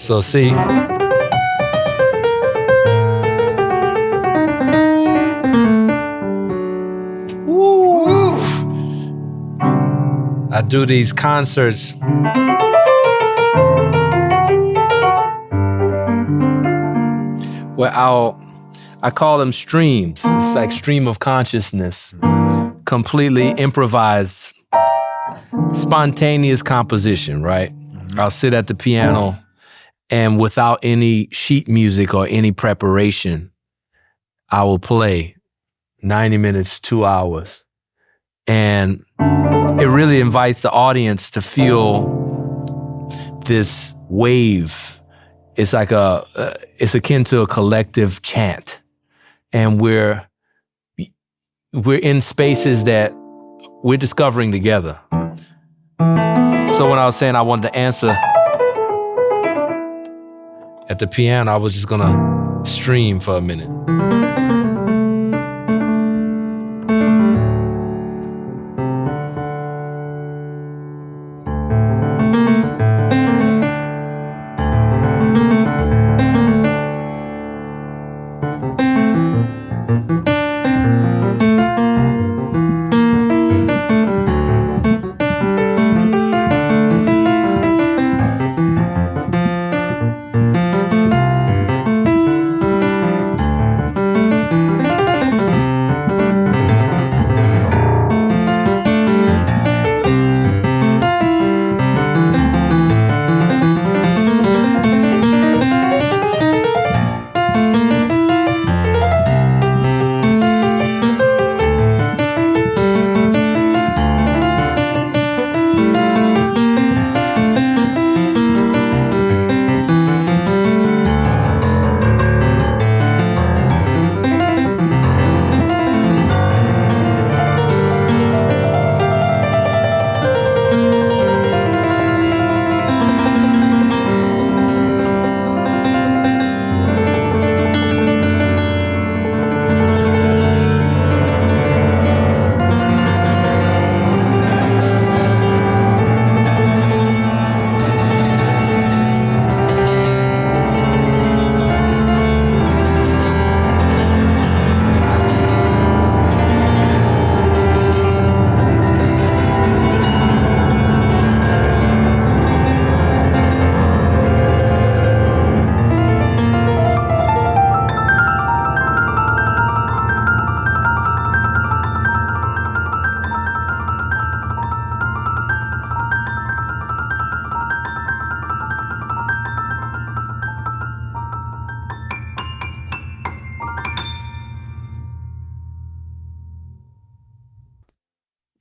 So see, I do these concerts where I call them streams. It's like stream of consciousness, completely improvised, spontaneous composition, right? I'll sit at the piano and without any sheet music or any preparation, I will play 90 minutes, 2 hours. And it really invites the audience to feel this wave. It's like it's akin to a collective chant. And we're in spaces that we're discovering together. So when I was saying I wanted to answer at the piano, I was just gonna stream for a minute.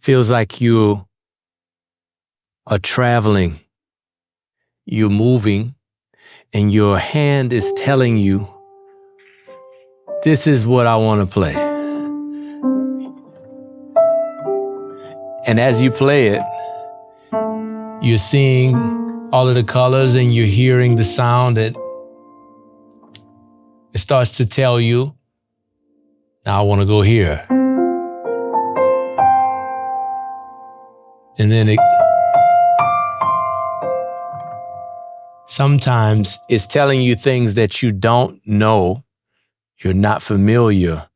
Feels like you are traveling, you're moving, and your hand is telling you, this is what I want to play. And as you play it, you're seeing all of the colors and you're hearing the sound that it starts to tell you, now I want to go here. And then sometimes it's telling you things that you don't know, you're not familiar,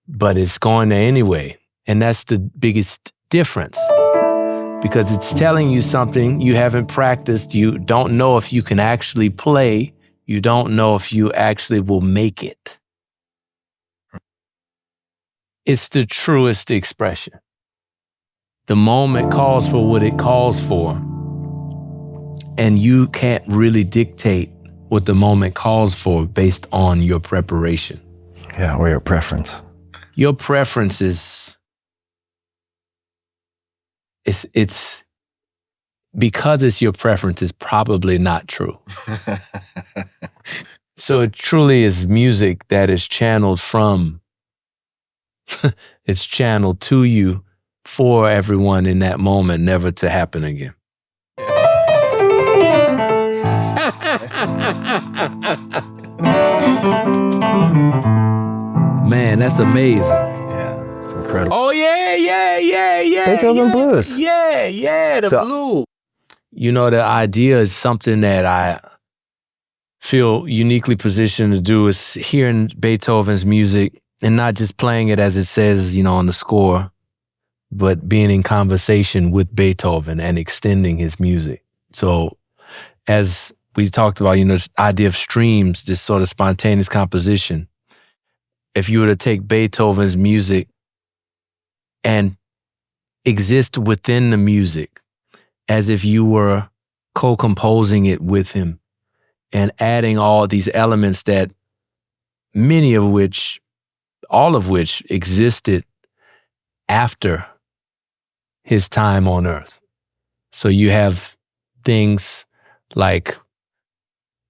but it's going there anyway. And that's the biggest difference, because it's telling you something you haven't practiced. You don't know if you can actually play. You don't know if you actually will make it. It's the truest expression. The moment calls for what it calls for, and you can't really dictate what the moment calls for based on your preparation. Yeah, or your preference. Your preference is, it's because it's your preference, it's probably not true. So it truly is music that is channeled from, it's channeled to you, for everyone in that moment, never to happen again. Man, that's amazing. Yeah, it's incredible. Oh, yeah. Beethoven blues. Yeah, the blue. You know, the idea is something that feel uniquely positioned to do is hearing Beethoven's music and not just playing it as it says, on the score, but being in conversation with Beethoven and extending his music. So as we talked about, this idea of streams, this sort of spontaneous composition, if you were to take Beethoven's music and exist within the music as if you were co-composing it with him and adding all these elements that all of which existed after his time on earth. So you have things like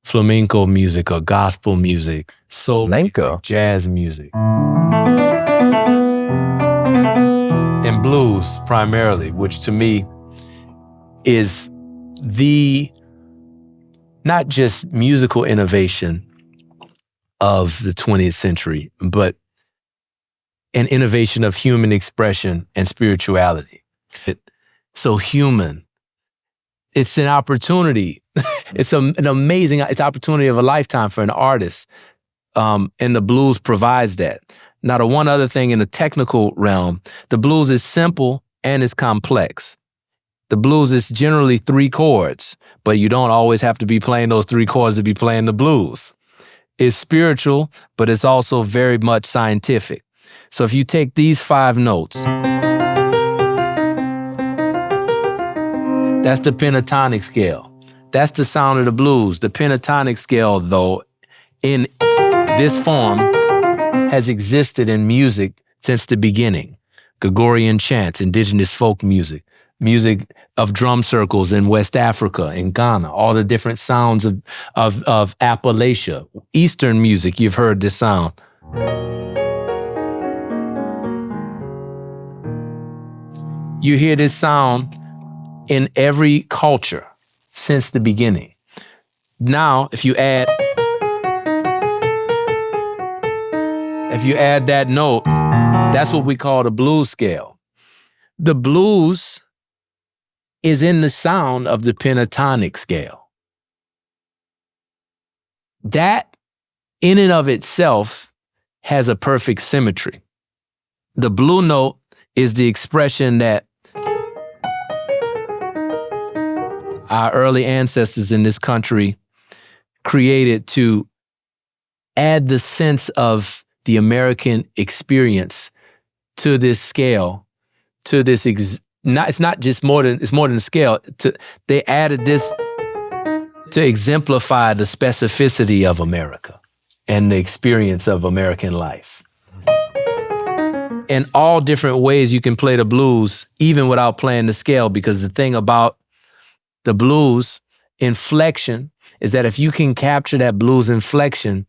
flamenco music or gospel music, soul music, jazz music, and blues primarily, which to me is the not just musical innovation of the 20th century, but an innovation of human expression and spirituality. So human. It's an opportunity. It's an amazing opportunity of a lifetime for an artist. And the blues provides that. Now, the one other thing in the technical realm, the blues is simple and it's complex. The blues is generally 3 chords, but you don't always have to be playing those 3 chords to be playing the blues. It's spiritual, but it's also very much scientific. So if you take these 5 notes, that's the pentatonic scale. That's the sound of the blues. The pentatonic scale, though, in this form, has existed in music since the beginning. Gregorian chants, indigenous folk music of drum circles in West Africa, in Ghana, all the different sounds of Appalachia. Eastern music, you've heard this sound. You hear this sound in every culture since the beginning. Now, if you add that note, that's what we call the blues scale. The blues is in the sound of the pentatonic scale. That, in and of itself, has a perfect symmetry. The blue note is the expression that our early ancestors in this country created to add the sense of the American experience to this scale, to this it's more than a scale. They added this to exemplify the specificity of America and the experience of American life. In all different ways you can play the blues, even without playing the scale, because the thing about the blues inflection is that if you can capture that blues inflection,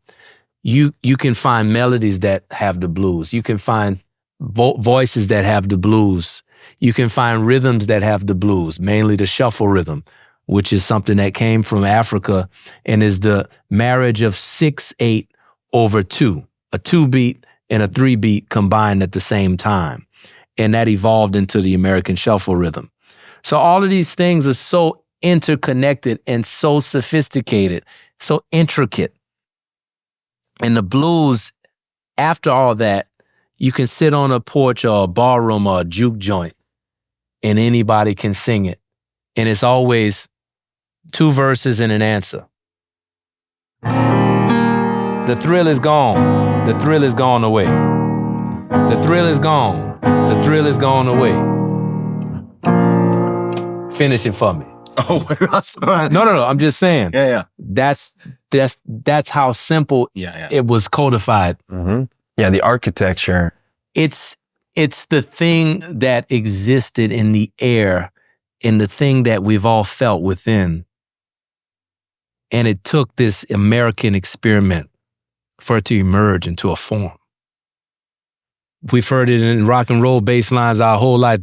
you can find melodies that have the blues. You can find voices that have the blues. You can find rhythms that have the blues, mainly the shuffle rhythm, which is something that came from Africa and is the marriage of 6/8 over 2, a 2-beat and a 3-beat combined at the same time. And that evolved into the American shuffle rhythm. So all of these things are so interconnected and so sophisticated, so intricate. And the blues, after all that, you can sit on a porch or a ballroom or a juke joint and anybody can sing it. And it's always 2 verses and an answer. The thrill is gone. The thrill is gone away. The thrill is gone. The thrill is gone away. Finish it for me. Oh, No. I'm just saying. Yeah. That's how simple it was codified. Mm-hmm. Yeah, the architecture. It's the thing that existed in the air, and the thing that we've all felt within. And it took this American experiment for it to emerge into a form. We've heard it in rock and roll bass lines our whole life.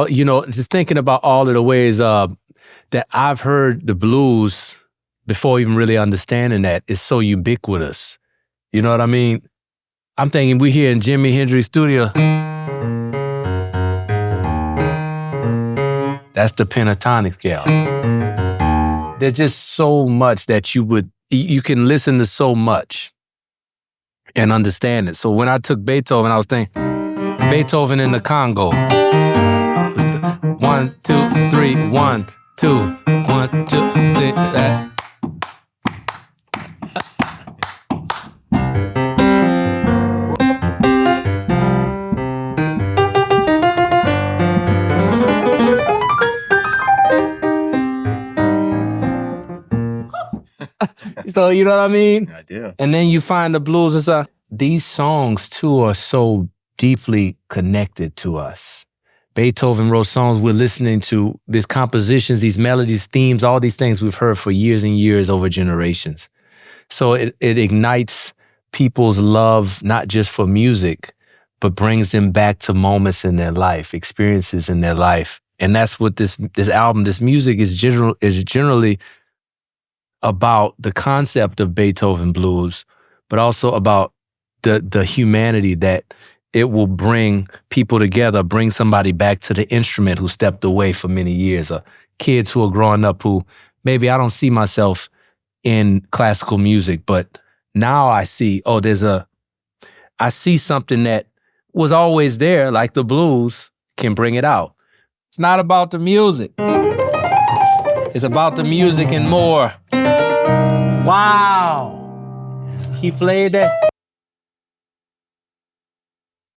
Just thinking about all of the ways that I've heard the blues before even really understanding that is so ubiquitous. You know what I mean? I'm thinking we here in Jimi Hendrix studio. That's the pentatonic scale. There's just so much that you can listen to so much and understand it. So when I took Beethoven, I was thinking, Beethoven in the Congo. 1, 2, 3, 1, 2, 1, 2, 3. So you know what I mean? I do. And then you find the blues and stuff. These songs too are so deeply connected to us. Beethoven wrote songs we're listening to, these compositions, these melodies, themes, all these things we've heard for years and years over generations. So it ignites people's love, not just for music, but brings them back to moments in their life, experiences in their life. And that's what this album, this music is generally about, the concept of Beethoven blues, but also about the humanity that it will bring people together, bring somebody back to the instrument who stepped away for many years, or kids who are growing up who maybe I don't see myself in classical music, but now I see, I see something that was always there, like the blues can bring it out. It's not about the music. It's about the music and more. Wow. He played that.